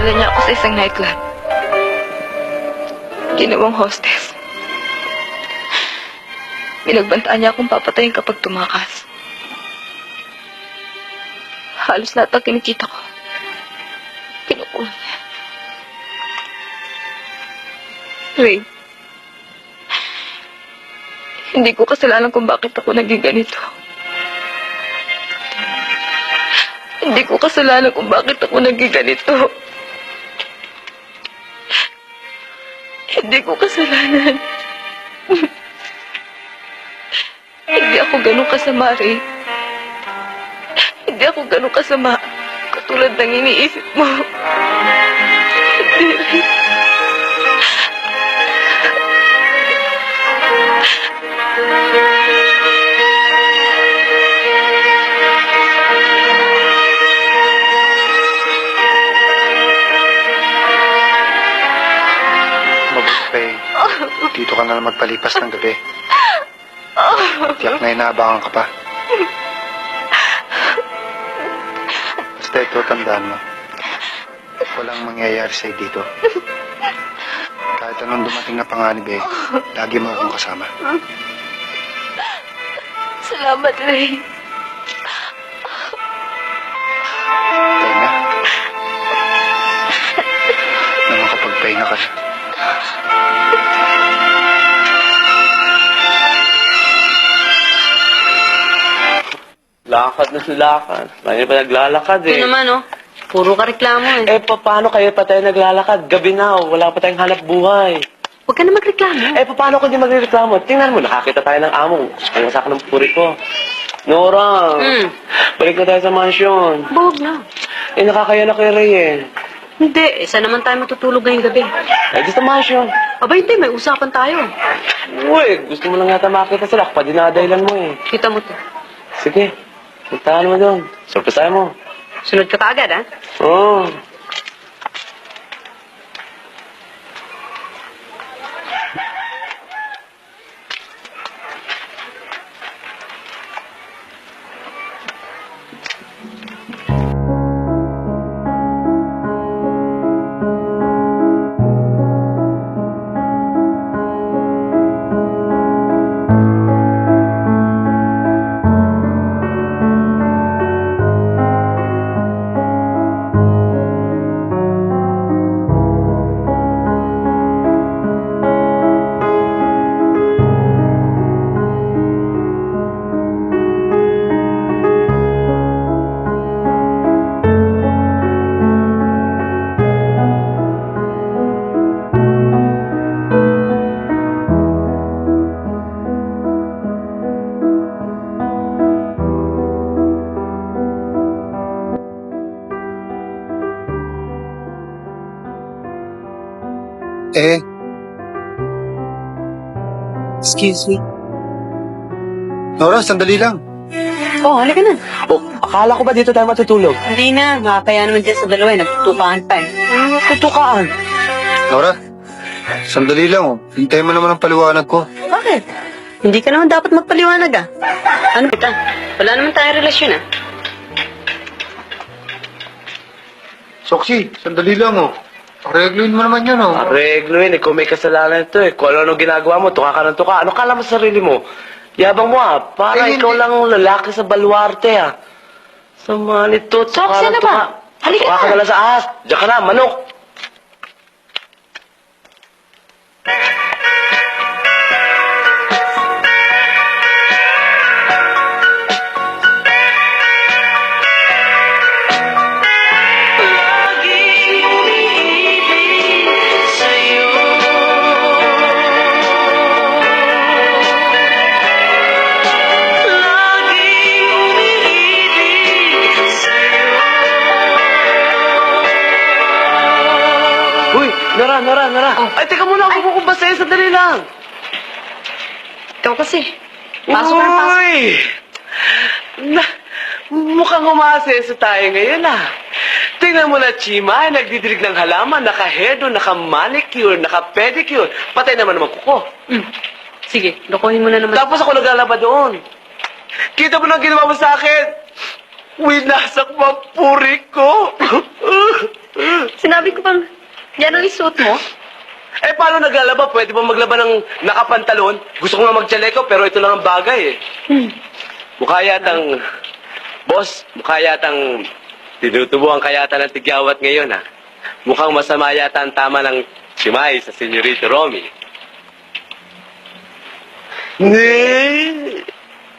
Dinala niya ako sa isang nightclub. Ginawang hostess. Binagbantaan niya akong papatayin kapag tumakas. Halos lahat ng kinikita ko, kinukuha niya. Ray, hindi ko kasalanan kung bakit ako naging ganito. Hindi ko kasalanan kung bakit ako naging ganito. Hindi ko kasalanan. Hindi ako ganun kasama, Ray. Hindi ako ganun kasama. Katulad ng iniisip mo. Hindi, Ray. Dito ka na lang magpalipas ng gabi. Tiyak na inaabangan ka pa. Basta ito, tandaan mo. Walang mangyayari sa'yo dito. Kahit anong dumating na panganib lagi mo akong kasama. Salamat, Ray. Pahinga. Na makapagpahinga ka na. Lakad na lakad. Lagi pa naglalakad eh. Ito naman, puro ka reklamo eh. Paano kayo pa tayo naglalakad? Gabi na, wala pa tayong hanap buhay. Huwag ka na magreklamo. Paano kung di magreklamo? Tingnan mo, nakakita tayo ng amo. Ang masak ng puri ko. Nora, balik na tayo sa mansion. Huwag na. Nakakaya na kay Ray eh. Hindi, saan naman tayo matutulog ngayong gabi? Di sa mansion. Aba, hindi, may usapan tayo. Uy, gusto mo lang yata makita sila. Padinadailan mo eh. Kita mo to. Sige, puntahan mo doon. Surpresahan mo. Sunod ka kaagad, ha? Oo. Excuse me. Nora, sandali lang. Halika na. Akala ko ba dito tayo matutulog? Hindi na, makakaya naman dyan sa dalawa eh. Nagtutukaan pa eh. Tutukaan. Nora, sandali lang. Hintayin mo naman ang paliwanag ko. Bakit? Hindi ka naman dapat magpaliwanag ah. Ano kita? Wala naman tayong relasyon ah. Soxy, sandali lang Regluin mo naman yun Regluin, kung may kasalanan ito Kung ano ginagawa mo, tuka ka ng tuka. Ano kala mo sa sarili mo? Yabang mo para ikaw lang lalaki sa baluarte Sama nito, tuka Soxy, ano ba? Halika tuka na. ka na lang sa ahas. Diyan ka na, manok. Nara. Ay, teka muna, ako kung basahin, sandali lang. Ikaw kasi. Pasok na pasok. Uy! Mukhang umaseso tayo ngayon Tingnan mo na, Chima, ay nagdidilig ng halaman, naka-hedo, naka-manicure, naka-pedicure. Patay naman kuko. Sige, lokohin mo na naman. Tapos ako naglalaba doon. Kita mo na ang ginawa mo sa akin? Winasak mo ang puri ko. Sinabi ko bang, yan ang isuot mo? Eh, paano naglalaba? Pwede ba maglaba ng nakapantalon? Gusto ko nga magtsaleko, pero ito lang ang bagay eh. Mukha yatang... Boss, mukha yatang... Tinutubuhan ka yata ng tigyawat ngayon, ha? Mukhang masama yata ang tama ng simay sa Senyorito Romy. Hindi.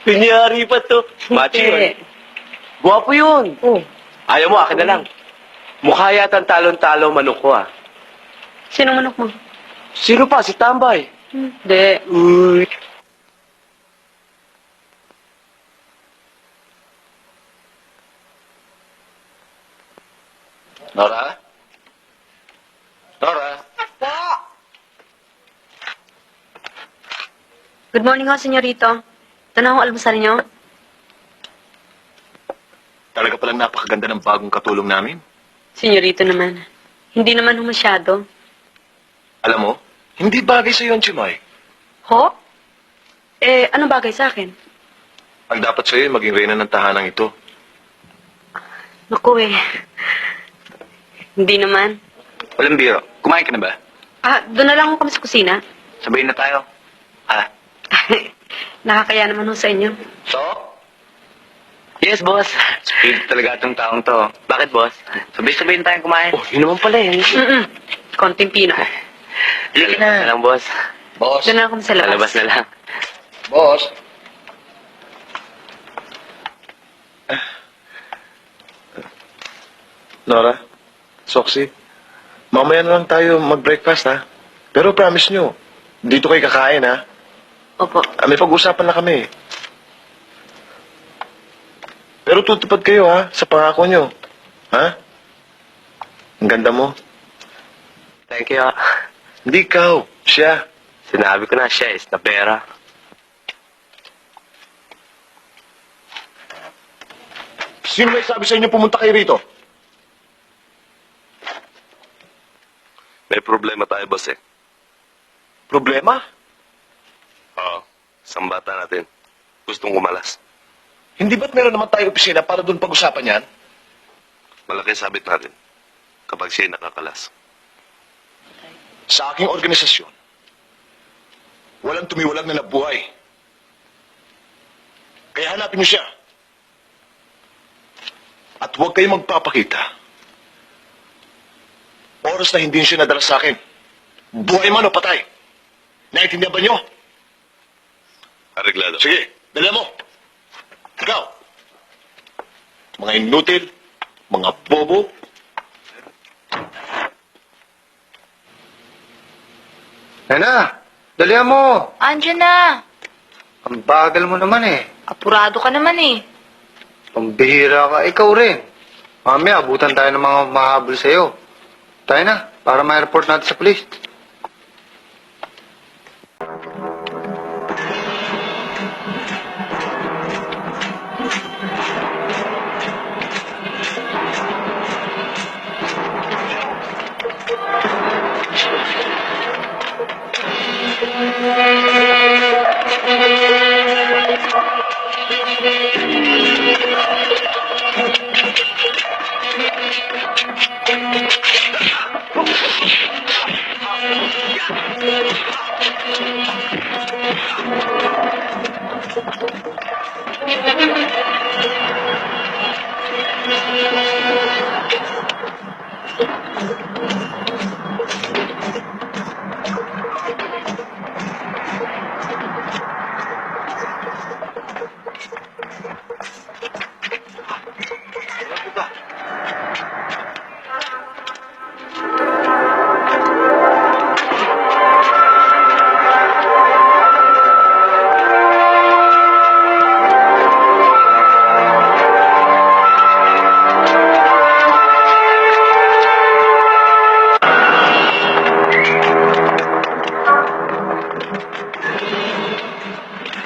Kunyari pa to. Machi yun. Guwapo yun. Oh. Ayaw mo, akin na lang. Mukha yata ang talon-talo manok ko, ha? Sino manok mo? Sino pa? Si Tambay. Hindi. Uy. Nora? Nora? Good morning ho, senyorito. Ito na ho, almusal niyo. Talaga palang napakaganda ng bagong katulong namin. Senyorito naman. Hindi naman ho masyado. Alam mo, hindi bagay sa iyo ang Chimay. Ho? Eh, anong bagay sa akin? Ang dapat sa iyo ay maging reyna ng tahanang ito. Naku eh. Hindi naman. Walang biro. Kumain ka na ba? Ah, doon na lang ho kami sa kusina. Sabihin na tayo. Ah. Nakakaya naman ho sa inyo. So? Yes, boss. Speed talaga itong taong to. Bakit, boss? Sabihin tayong kumain. Oh, yun naman pala yan. Konting pino. Sige na lang, boss. Boss. Doon na lang kami sa Sa labas. labas na lang. Boss. Nora, Soxy, mamaya na lang tayo mag-breakfast, ha? Pero promise nyo, dito kayo kakain, ha? Opo. May pag-usapan na kami. Pero tutupad kayo, ha? Sa pangako nyo. Ha? Ang ganda mo. Thank you, ha. Hindi ikaw, siya. Sinabi ko na siya is na pera. Sino may sabi sa inyo pumunta kayo rito? May problema tayo, boss eh. Problema? Oo. Isang bata natin. Gustong kumalas. Hindi ba't meron naman tayo opisina para doon pag-usapan yan? Malaki sabit natin. Kapag siya'y nakakalas. Sa aking organisasyon, walang tumiwalag na nabuhay. Kaya hanapin niyo siya. At huwag kayong magpapakita. Oras na hindi siya nadala sa akin. Buhay man o patay. Naintindihan ba niyo? Areglado. Sige, dala mo. Ikaw. Mga inutil, mga bobo. Nana, dalihan mo. Andiyan na. Ang bagal mo naman eh. Apurado ka naman eh. Pambihira ka. Ikaw rin. Mamaya, abutan tayo ng mga mahabol sa'yo. Tayo na, para ma-report natin sa police.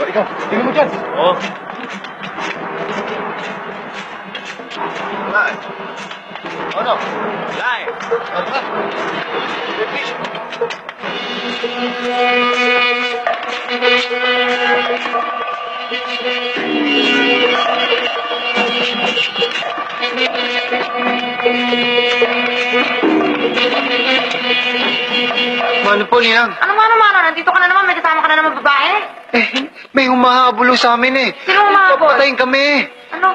Ikaw, tingnan mo dyan. Oh. Ano? Lai! Ano? Mano po, Ninang? Ano mano? Nandito ka na naman, may kasama ka na naman babae. Eh, may humahabol sa amin eh. Sino humahabol? Papatayin kami. Ano?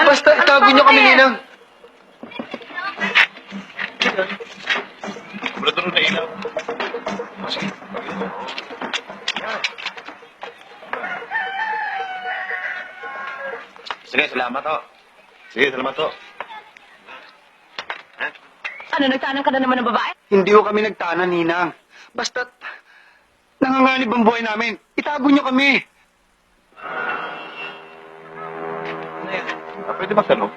Basta itago niyo kami, Ninang. Sige, salamat ho. Sige, salamat ho. Ano, nagtanong ka na naman ng babae? Hindi ko kami nagtana, Ninang. Basta nanganganib ang buhay namin. Itago niyo kami. Pwede magtanong?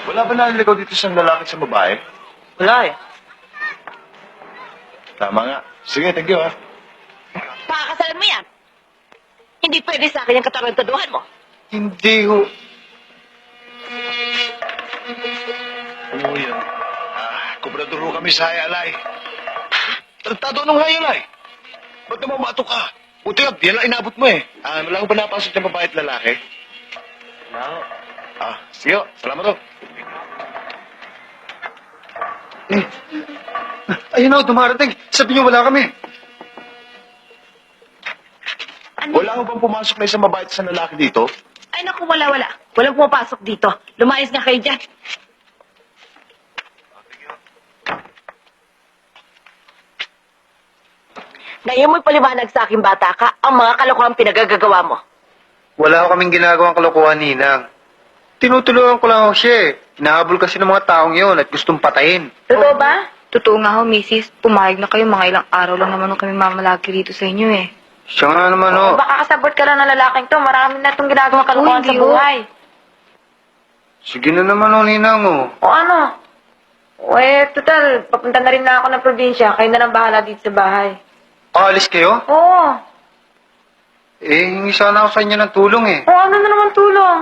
Wala ba naliligaw dito sa lalaki sa babae? Wala eh. Tama nga. Sige, thank you ha. Pakakasalan mo yan. Hindi pwede sa akin yung katarantaduhan mo. Hindi ho. Ano yun? Kubrador ho kami sa Hayalay. Tratado nung Hayalay. Ba't naman mato ka? Buti nga, yan lang inabot mo eh. Wala ko ba napasok ng babae at lalaki? No. Sige ho. Salamat ho. Ayun na, dumarating. Sabi niyo wala kami. Wala ko bang pumasok na isang babae at isang lalaki dito? Ay naku, wala. Walang pumapasok dito. Lumayas nga kayo dyan. Ngayon mo'y paliwanag sa akin, bata ka, ang mga kalokohan pinagagagawa mo. Wala ko kaming ginagawang kalokohan, Ninang. Tinutulungan ko lang ako siya eh. Hinahabol kasi ng mga taong yun at gustong patayin. Totoo ba? Totoo nga ho, misis. Pumayag na kayo. Mga ilang araw lang naman nung kami mamalagi rito sa inyo eh. Siya nga naman oh. Baka kasabot ka lang ng lalaking to. Marami na itong ginagawang kalokohan Uy, sa hindi, oh. buhay. Sige na naman oh, Ninang oh. O ano? Total, papunta na rin na ako ng probinsya. Kayo na lang bahala dito sa bahay. Aalis kayo? Oo. Hingi sana ako sa inyo ng tulong eh. O ano na naman tulong?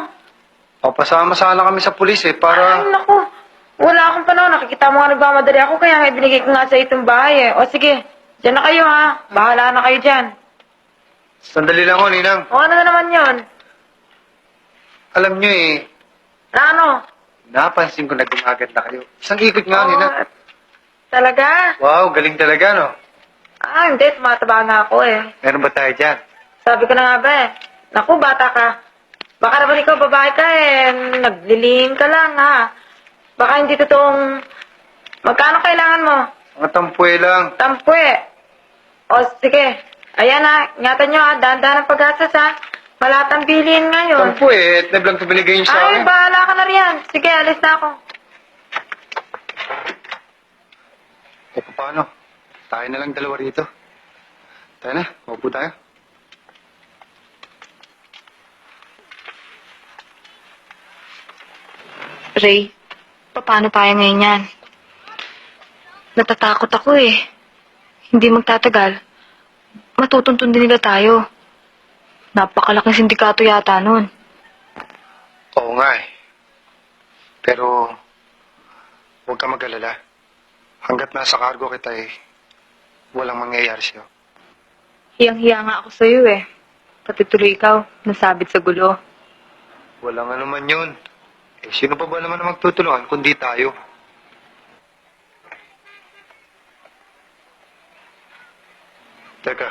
Papasama sana kami sa pulis eh, para... Ay, naku. Wala akong panahon. Nakikita mo nga nagmamadali ako, kaya nga ibinigay ko nga sa itong bahay eh. O sige, dyan na kayo ha. Bahala na kayo dyan. Sandali lang oh, Ninang. O ano na naman yon? Alam nyo eh, Na ano? napansin ko na gumaganda kayo. Isang ikot nga, Ninang. Talaga? Wow, galing talaga no. Hindi. Tumataba na ako eh. Meron ba tayo dyan? Sabi ko na nga ba eh. Naku, bata ka. Baka naman ikaw babae ka eh. Naglilihing ka lang ha. Baka hindi totoong... Magkano kailangan mo? Mga tampuwe lang. Tampwe. O sige. Ayan ha. Ingatan nyo ha. Dahan-dahan ang pag-asas ha. Malatang bilhin ngayon. Tampuwe, at nablang ito binigay niyo sa Ay, akin. bahala ka na riyan. Sige, alis na ako. Eh, paano? Tayo na lang dalawa rito. Tayo na, maupo tayo. Ray, paano tayo ngayon yan? Natatakot ako eh. Hindi magtatagal. Matutuntun din nila tayo. Napakalaking sindikato yata nun. Oo nga eh. Pero, huwag ka mag-alala. Hanggat nasa cargo kita eh, walang mangyayari sa'yo. Hiyang-hiya nga ako sa'yo eh. Pati tuloy ikaw, nasabit sa gulo. Walang ano man yun. Eh, sino pa ba naman ang magtutulungan kundi tayo? Teka,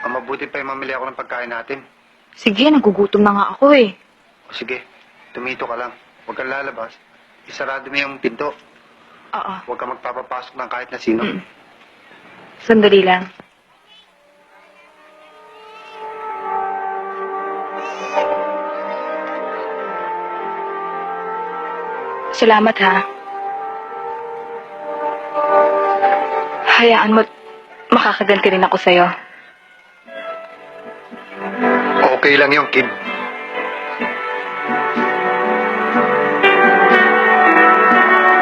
ang mabuti pa yung mamili ako ng pagkain natin. Sige, nagugutom na nga ako eh. O sige, tumito ka lang. Huwag kang lalabas. Isarado mo yung pinto. Oo, Huwag kang magpapapasok ng kahit na sino. sandali lang. Salamat ha. Hayaan mo't makakaganti rin ako sa'yo. Okay lang yung kid.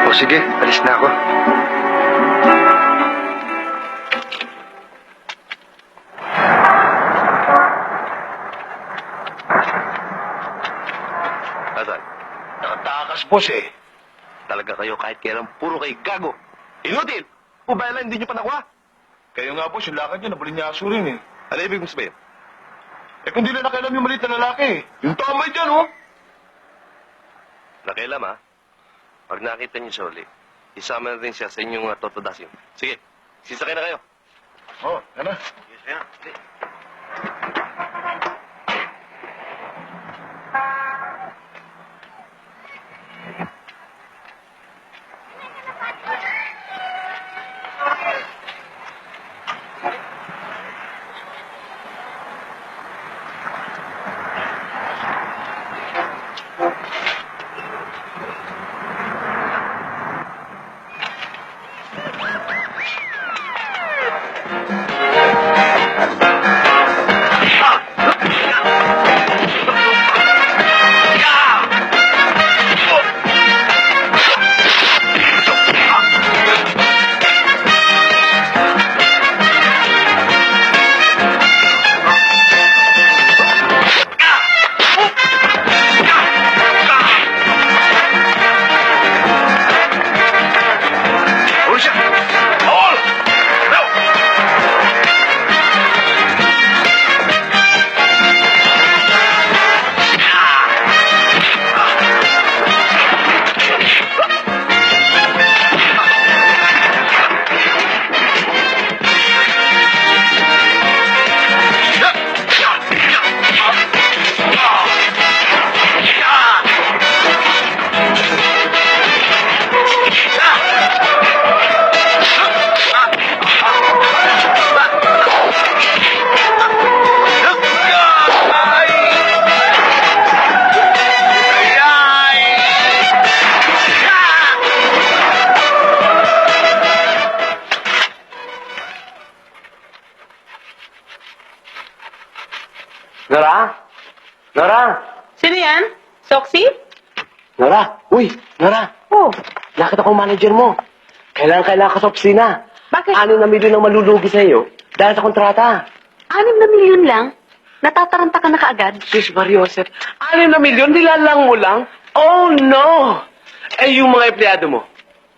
O sige, alis na ako. Asan? Nakatakas, boss eh. Talaga kayo kahit kailan puro kay gago. Inutil! Pubayala, hindi nyo pa nakuha. Kayo nga po, yung lakad niya, nabuli niya aso rin eh. Ano ibig mong sabihin? Eh kung di na nakialam yung maliit na lalaki, yung tamay dyan, oh. Nakialam ha? Pag nakita niyo siya uli, isama na rin siya sa inyong totodasin. Sige, Sisakay na kayo. Oh, ano? Yes, kaya. Huli siya! Bawal! No! Nora? Nora? Sino yan? Soxy? Nora? Uy, Nora. Oh, Nakita ko ang manager mo. Kailangan ka sa opisina. bakit? 6 na milyon ang malulugi sa iyo dahil sa kontrata. 6 na milyon lang? Natataranta ka na kaagad? Sis Mariosep, 6 na milyon, nilalang mo lang? Oh no! Eh, yung mga empleyado mo.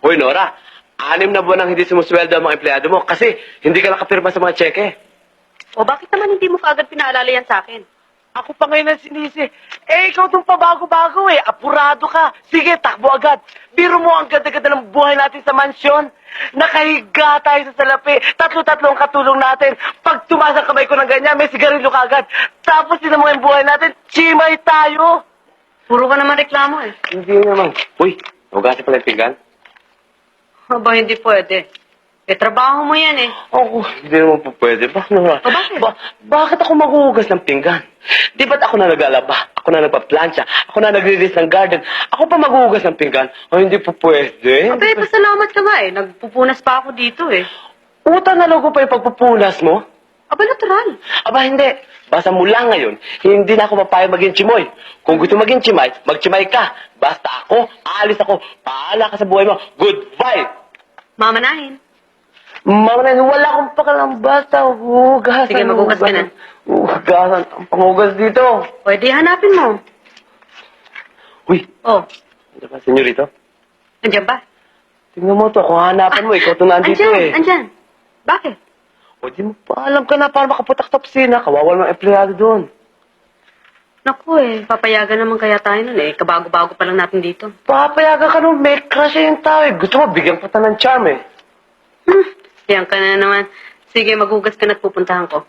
Hoy, Nora, 6 na buwan ang hindi sumusweldo ang mga empleyado mo kasi hindi ka nakapirma sa mga tseke. O bakit naman hindi mo kaagad pinaalala yan sa akin? Ako pa ngayon ang sinisi. Eh, ikaw itong pabago-bago eh. Apurado ka. Sige, takbo agad. Biro mo ang ganda-ganda ng buhay natin sa mansyon. Nakahiga tayo sa salapi. 3-3 ang katulong natin. Pag tumas ang kamay ko ng ganyan, may sigarilyo ka agad. Tapos din mo yung buhay natin, chimay tayo. Puro ka naman reklamo eh. Hindi naman. Uy, hugasin pala yung pinggan. Aba, hindi pwede. Eh, trabaho mo yan eh. Ako, hindi naman po pwede. Bakit naman? O, bakit? Bakit ako maghuhugas ng pinggan? Di ba't ako na naglalaba? Ako na nagpa-plancha? Ako na nagre-release ng garden? Ako pa maghuhugas ng pinggan? O, hindi po pwede. Abay, pasalamat ka nga eh. Nagpupunas pa ako dito eh. Utang na loob ko pa yung pagpupunas mo? Aba, natural. Aba, hindi. Basta mula ngayon, hindi na ako papayag maging chimoy. Kung gusto maging chimay, magchimay ka. Basta ako, aalis ako. Paala ka sa buhay mo. Goodbye! Mamanahin. Mama na, wala akong pakalang basta. Hugasan. Sige, maghugas ka na. Hugasan. Ang panghugas dito. Pwede hanapin mo. Uy, Oh, ano ba, senyorito? andyan ba? Tingnan mo to. Kung hanapan mo, ikaw to nandito Andyan, eh. andyan. Bakit? O, di mo pa alam ka na para makaputak sa opisina. Kawawal mga empleyado doon. Naku eh, papayagan naman kaya tayo nun eh. Kabago-bago pa lang natin dito. Papayagan ka nung may crush yung tao eh. Gusto mo, bigyan pa ng charm eh. Yan ka na naman. Sige, maghugas ka na at pupuntahan ko.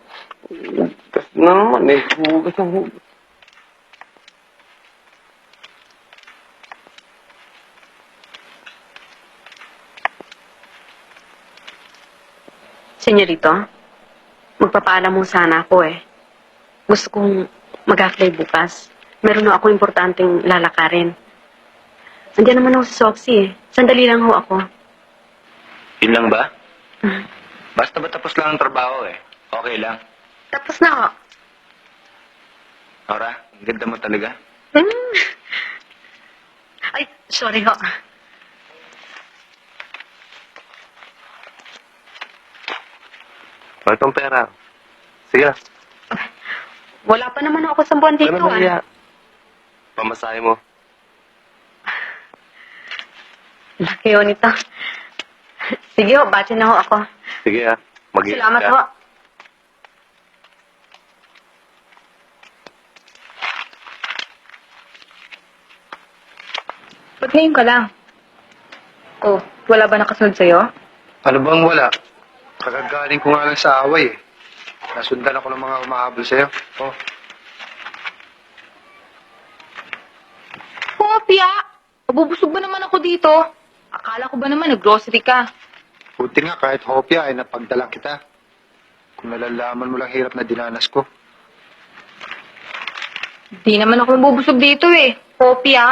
Hugas na naman eh. Hugas ng hugas. Senyorito, magpapaalam mo sana ako eh. Gusto kong mag-apply bukas. Meron na ako importanteng lalakarin. Andiyan naman ako sa Soxy eh. Sandali lang ho ako. Yun lang ba? Basta ba tapos lang ang trabaho eh. Okay lang. Tapos na ho. Nora, ang ganda mo talaga. Hmm. Ay, sorry ho. O, itong pera. Sige na. Wala pa naman ako sa buwan dito Ano ah. na pamasahe mo. Laki ho nito. Sige ho, batch na ho ako. Sige ah. Mag-iingat Salamat ka. ho. Ba't ngayon ka lang? Oh, wala ba nakasunod sa'yo? Ano bang wala? Kagagaling ko nga lang sa away eh. Nasundan ako ng mga umahabol sa'yo. Oh, Kopya! Mabubusog ba naman ako dito? Akala ko ba naman nag-grocery ka? buti nga kahit hopya ay napagdala kita. Kung nalalaman mo lang hirap na dinanas ko. Di naman ako mabubusog dito eh. Kopya!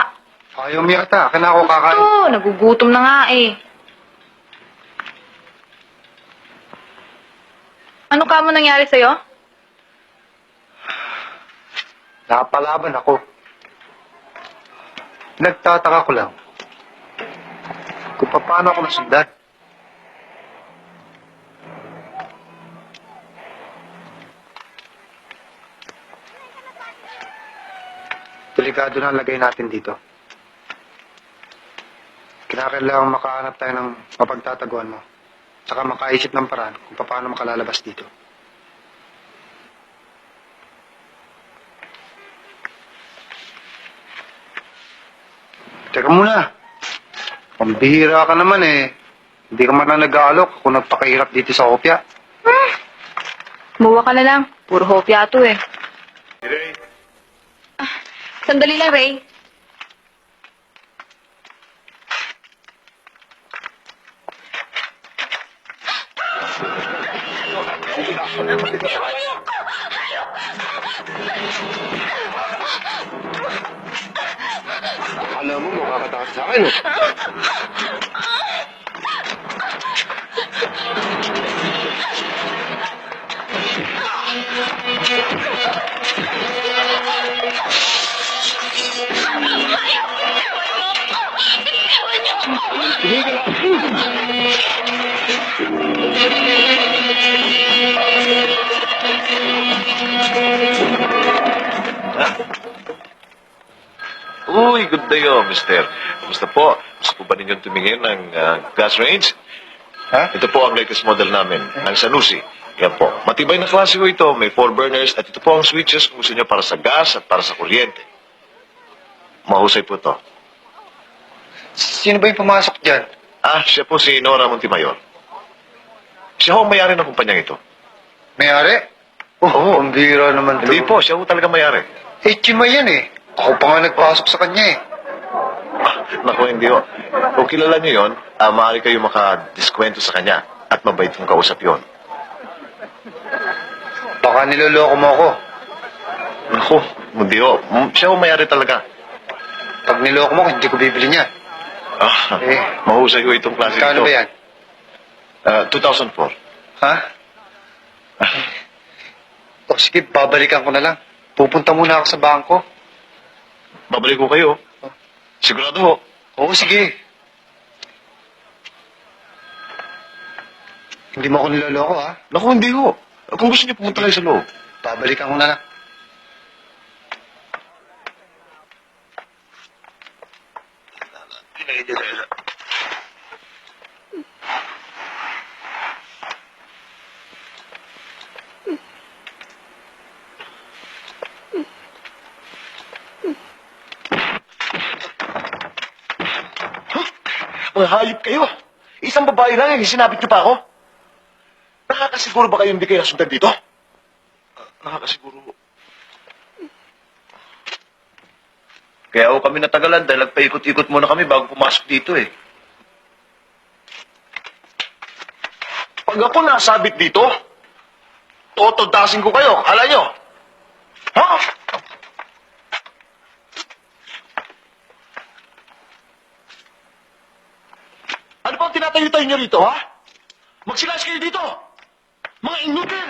Ayaw mo yata, akin na ako kakain. Ito, nagugutom na nga eh. Ano ka mo nangyari sa'yo? Nakapalaban ako. Nagtataka ko lang kung paano ako nasundan. Delikado na ang lagay natin dito. Kinakailangan makahanap tayo ng mapagtataguan mo. Tsaka makaisip ng paraan kung paano makalalabas dito. Teka muna. Pambihira ka naman eh. Hindi ka man lang nag-aalok kung nagpakahirap dito sa kopya. Muwa ka na lang. Puro hopya to eh. Ray, Sandali lang, Ray. alam mo, makakatakas sa akin eh. Uy, good day mister. Kumusta po? Gusto po ba ninyong tumingin ng gas range? Ha? Ito po ang latest model namin, ng Sanusi. Yan po. Matibay na klase ko ito. May 4 burners at ito po ang switches kung gusto nyo para sa gas at para sa kuryente. Mahusay po to. Sino ba yung pumasok dyan? Siya po si Nora Montemayor. Siya ho ang mayari ng kumpanyang ito. Mayari? Oo, ang bihira naman to. Hindi po, siya ho talaga mayari. Eh, chima yan eh. Ako pa nga nagpasok sa kanya eh. Naku, hindi ho. Kung kilala niyo yun, maaari kayo makadiskwento sa kanya at mabait kong kausap yon. Baka niloloko mo ako. Naku, hindi ho. Siya ho mayari talaga. Pag niloko mo, hindi ko bibili niya. Eh, Mahusay ho itong klase Kano ito. ba yan? 2004. Ha? O sige, babalikan ko na lang. Pupunta muna ako sa bangko. Babalik ko kayo. Sigurado ho. Oo, sige. Hindi mo ako niloloko, ha? Naku, hindi ho. Kung gusto niyo pumunta kayo sa loob. Babalikan ko na lang. Mga hayop kayo. Isang babae lang yung sinabit niyo pa ako. Nakakasiguro ba kayo hindi kayo nasundan dito? Nakakasiguro. Kaya ako kami natagalan dahil nagpaikot-ikot muna kami bago pumasok dito eh. Pag ako nasabit dito, totodasin ko kayo. Akala nyo? Ha? Ano bang tinatayo-tayo nyo rito, ha? Magsilas kayo dito! Mga inutil!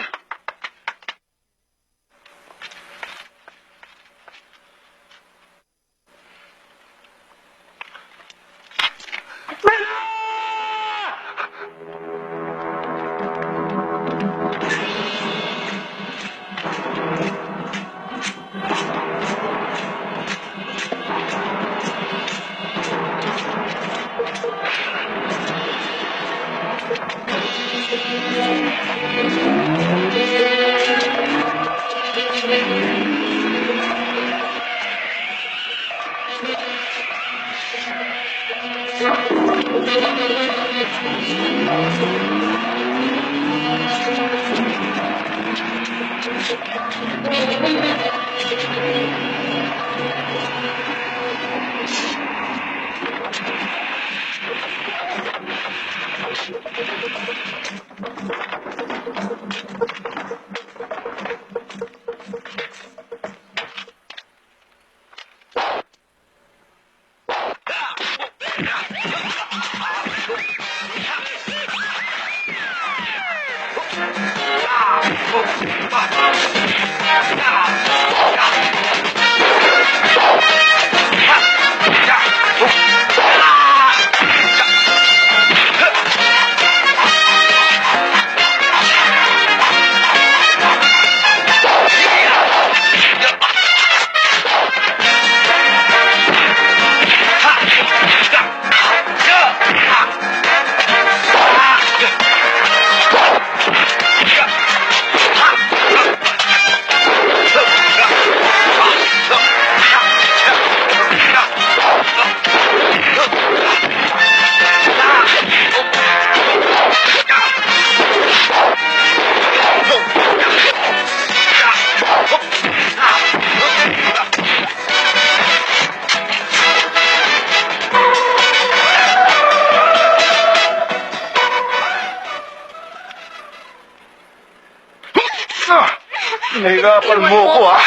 Nahirapan mo ko, ha?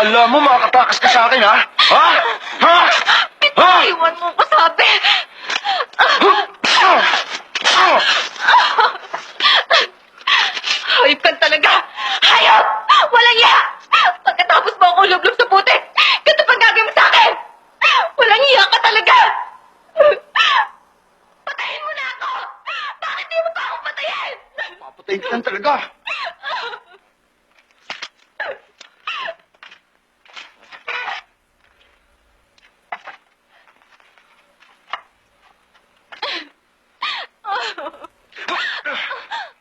Alam mo, makakatakas ka sa akin, ha? Ha? Ha? Ha? Iwan mo ko, sabi! Hayop ka talaga! Hayop! Walang iya! Pagkatapos mo akong lublob sa puti, ganito pang gagawin mo sa akin! Walang iya ka talaga! Patayin mo na ako! Bakit di mo pa ako patayin? Papatayin ka lang talaga.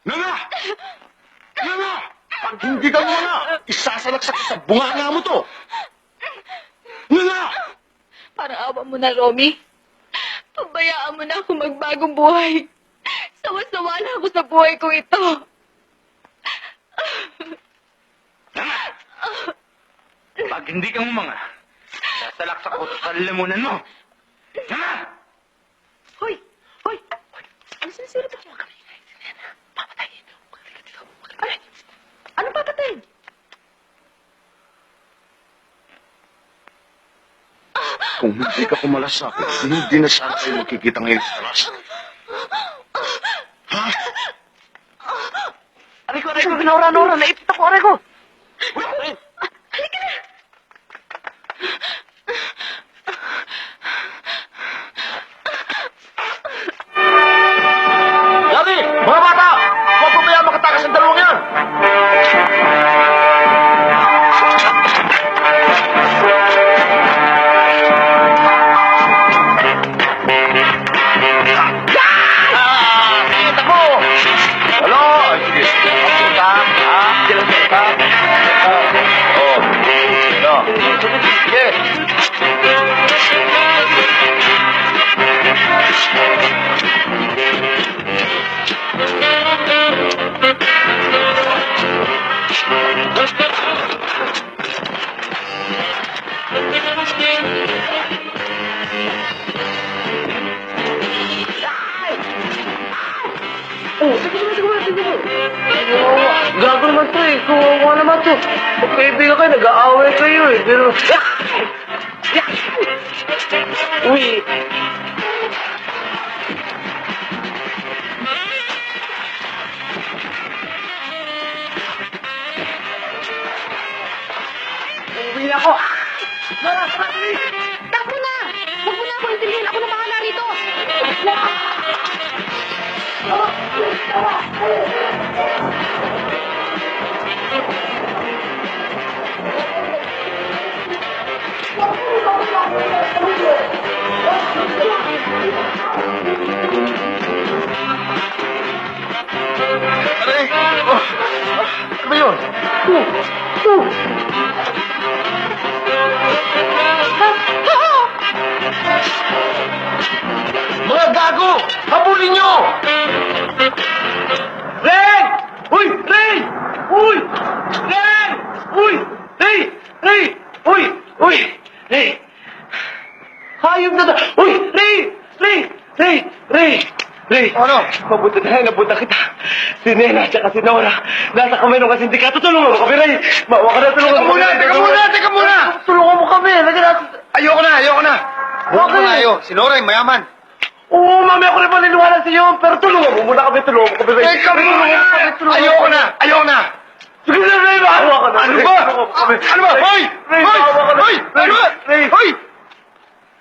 Nana! Nana! Pag hindi ka muna, isasalaksak ka sa bunganga mo to! Nana! Parang awa mo na, Romy. Pabayaan mo na ako magbagong buhay. Sawa-sawa na ako sa buhay ko ito. Nana! Pag hindi ka mga, sasalaksak ko sa lalamunan mo. Nana! Hoy! Hoy! Ano sinisira ba siya? Papatayin. Ay! Anong papatayin? Kung hindi ka kumalas sa akin, hindi na sana tayo magkikita ngayon sa talas. Ha? Aray ko, ginaura-nora. Naipit ako, aray ko. Halika na! Daddy! Mga bata! Huwag mo kaya makatakas ang dalawang yan! Kita mo! Halo! Sige. Kita. Jalan kita. Oh. No. Sige. Gago naman to eh. Kawawa naman to. Magkaibigan kayo, nag-aaway kayo eh. Pero... Uy! Uwi na ako! Takbo na! Huwag mo na ako intindihin. Ako na bahala rito. Aray! Oh! Ano ba yun? Mga gago! Habulin nyo! Ren! Uy! Ren! Uy! Ren! Ray! Uy! Uy! Ray! Hayop na to! Uy! Ray! Ray! Ray! Ray! Ray! Ano? Mabuti na nabuta kita. Si Nena at si Nora. Nasa kamay ng kasindikato. Tulungan mo kami, Ray! Maawa ka na, tulungan Teka mo muna, kami. teka muna, teka muna! Tulungan mo kami. Lagyan natin. Ayoko na, ayoko na. Huwag mo Bakit? na ayo. Si Nora, mayaman. Oo, mami, ako rin maniniwala sa iyo. Pero tulungan mo muna kami, tulungan mo kami, Ray. Teka muna! Ayoko na, ayoko na. Sige na, Ray, maawa ka na. Ano Ray, ba? tulungan mo kami. Ano ba? Hoy! Ray, Hoy! maawa ka na. Hoy! Ray, Ano ba? Ray, Hoy!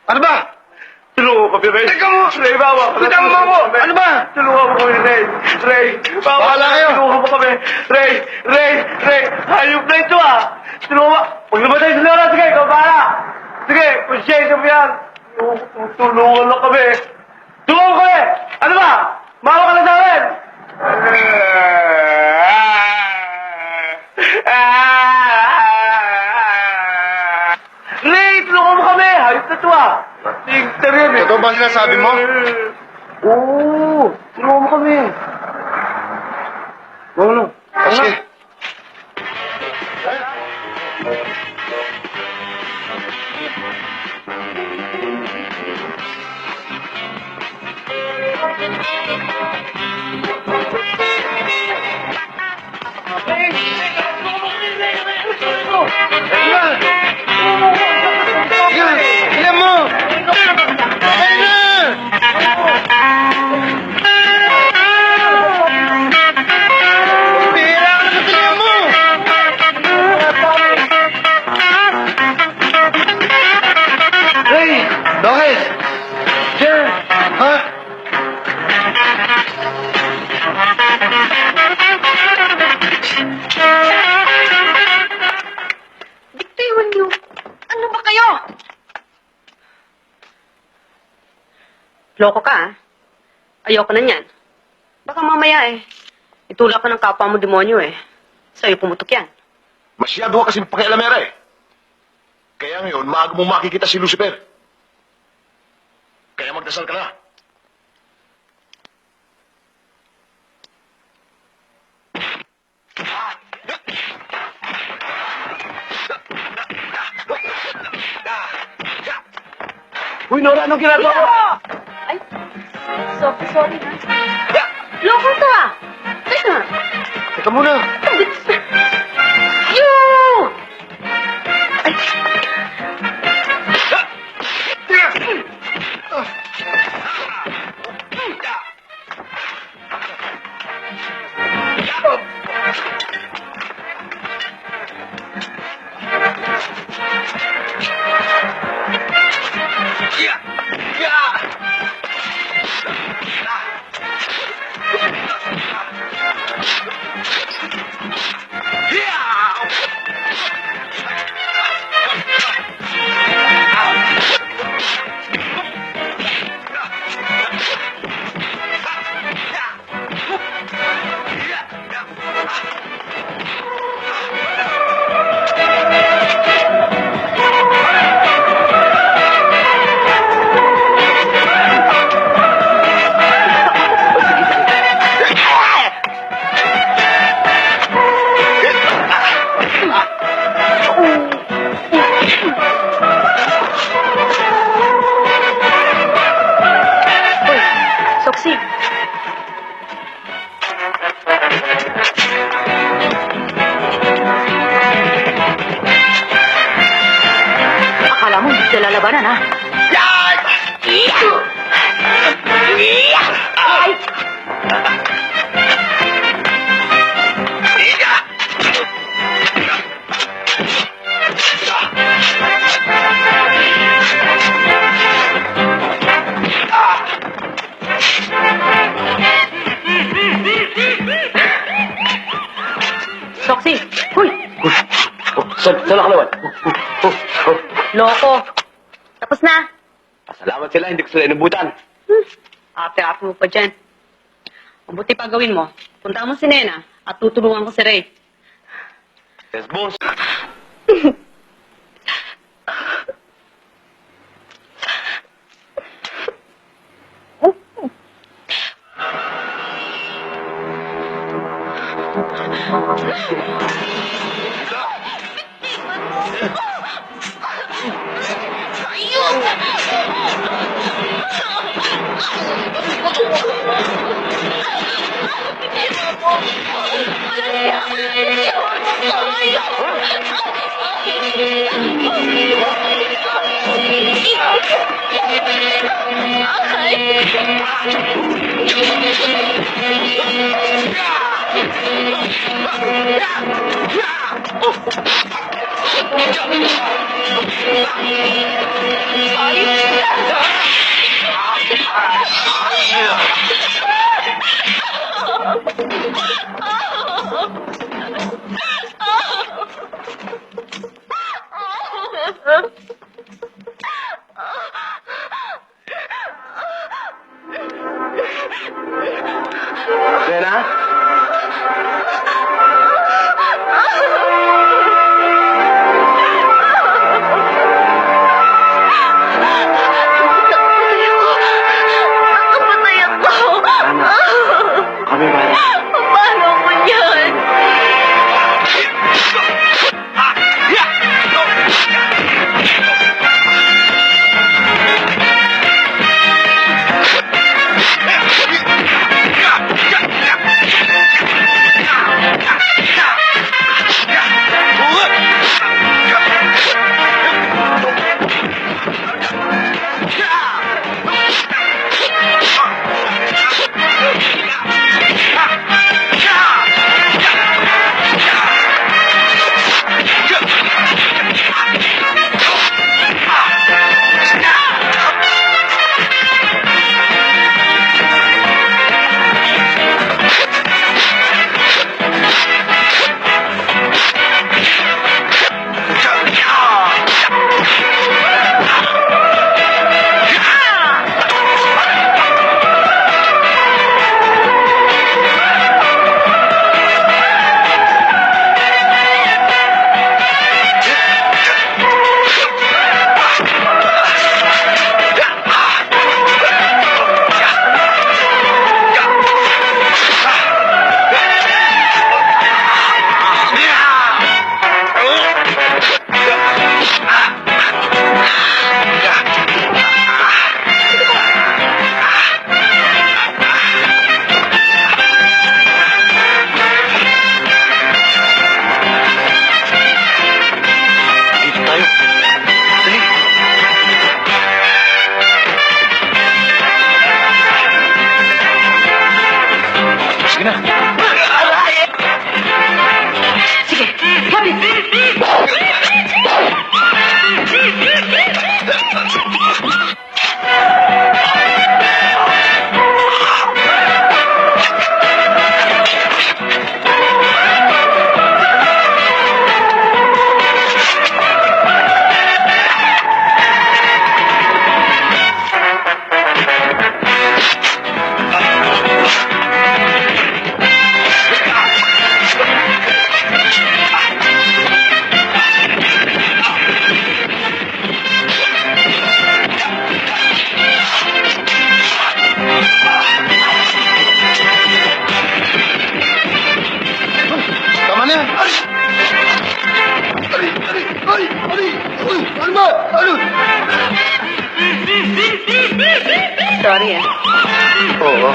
Ano ba? tulungan mo kami, Ray. Teka mo! Ray, maawa ka na. Bitawan mo ako! Ano ba? Tulungan mo kami, Ray. Ray, maawa Bahala ka na. kayo. Tulungan mo kami. Ray, Ray, Ray. Hayop na ito, ah. Tulungan mo. Huwag naman tayo sinara. Sige, ikaw bahala. Sige, conscience mo yan. Tulungan lang kami. Tulungan kami. Ano ba? Maawa ka na sa amin. Ray, tulungan mo kami. Hayop na ito, ah. Tingnan rin, eh. Totoo ba sinasabi mo? Oo, tulungan mo kami. Ano? Sige. Yan! Yan mo! Ayun na! Bihira ka naman talaga mo! Ray! Bakit? Diyan! Ha? Bitiwan niyo. Ano ba kayo? Loko ka, ah. Ayoko na niyan. Baka mamaya itulak ka ng kapwa mo demonyo Sa'yo pumutok yan. Masyado ka kasing pakialamera eh. Kaya ngayon, maaga mong makikita si Lucifer. Kaya magdasal ka na. Uy, Nora, anong ginagawa mo? Ay, sorry na. Loko to, ah. Teka. Teka muna. You! Soxy. Akala mo hindi ka lalabanan, ha? Soxy, huy! Saan ka naman? Loko. Tapos na. Salamat sila, hindi ko sila inubutan. Ate-ate mo pa dyan. Mabuti pa gawin mo. Punta mo si Nena at tutulungan ko si Ray. Yes, boss. Lena? Nakapatay ako. Kami ba? Paano ko yan? Sige na. Tama na yan! Ano ba? Ano? Sorry eh. Oo.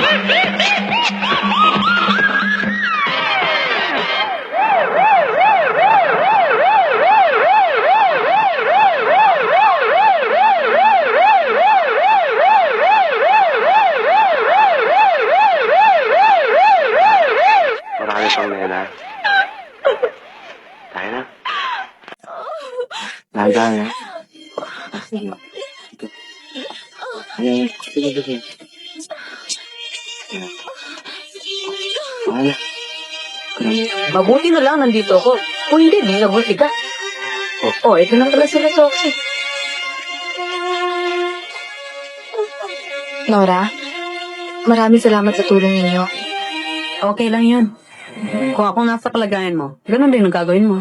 Marami pang Lena. Tayo na. Dahan-dahan na. Ayan, sige. Wala. Mabuti na lang nandito ako. Kung hindi, di nabuti ka. Oh, ito lang pala sila, Soxy. Nora, maraming salamat sa tulong ninyo. Okay lang yun. Kung ako nasa kalagayan mo, ganun din ang gagawin mo.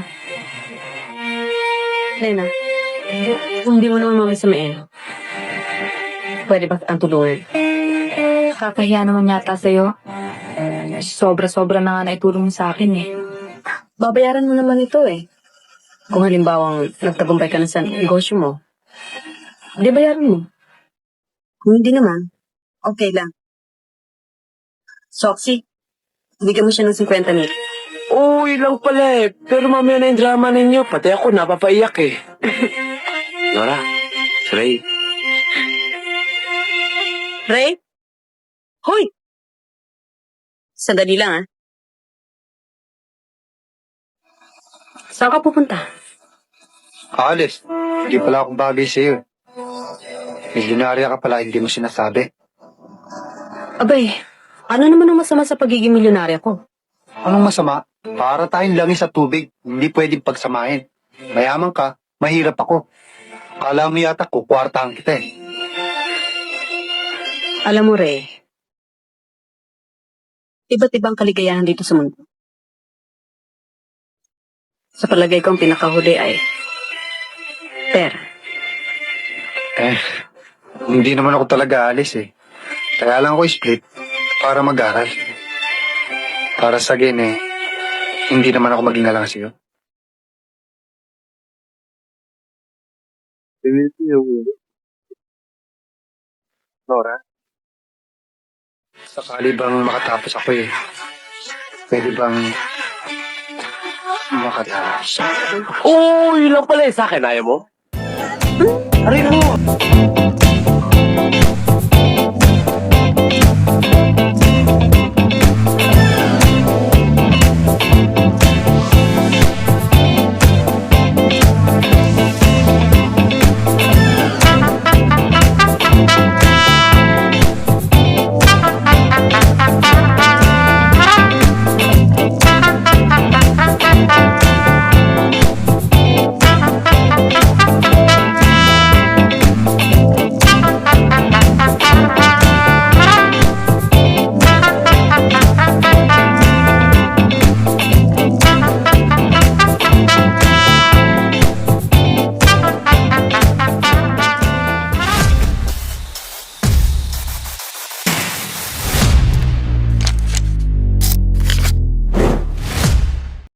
Lena, kung hindi mo naman mamisamain, pwede ba ang tulungan? Kakahiya naman yata sa'yo. Sobra-sobra na nga naitulong mo sa akin eh. Babayaran mo naman ito eh. Kung halimbawang nagtagumpay ka na sa negosyo mo, Di bayaran mo. Kung hindi naman, okay lang. Soxy, bigyan mo siya ng 50 mil. Uy, lang pala eh. Pero mamaya na yung drama ninyo. Pati ako, napapaiyak eh. Nora, si Ray. Ray? Hoy! Sandali lang, ah. Saan ka pupunta? Aalis. Hindi pala akong bagay sa'yo. Milyonarya ka pala, hindi mo sinasabi. Abay, ano naman ang masama sa pagiging milyonarya ko? Anong masama? Para tayong langis sa tubig. Hindi pwedeng pagsamahin. Mayaman ka, mahirap ako. Kala mo yata kukwartahan kita eh. Alam mo, Ray, iba't ibang kaligayahan dito sa mundo. Sa palagay ko, ang pinakahuli ay pera. Eh, hindi naman ako talaga alis eh. Kaya lang ako split para mag-aral. Para sa eh, hindi naman ako maging nalang sa'yo. Nora? Sakali bang makatapos ako eh. Pwede bang makatapos? Uy, lang pala eh. Sa akin, ayaw mo? Aray mo!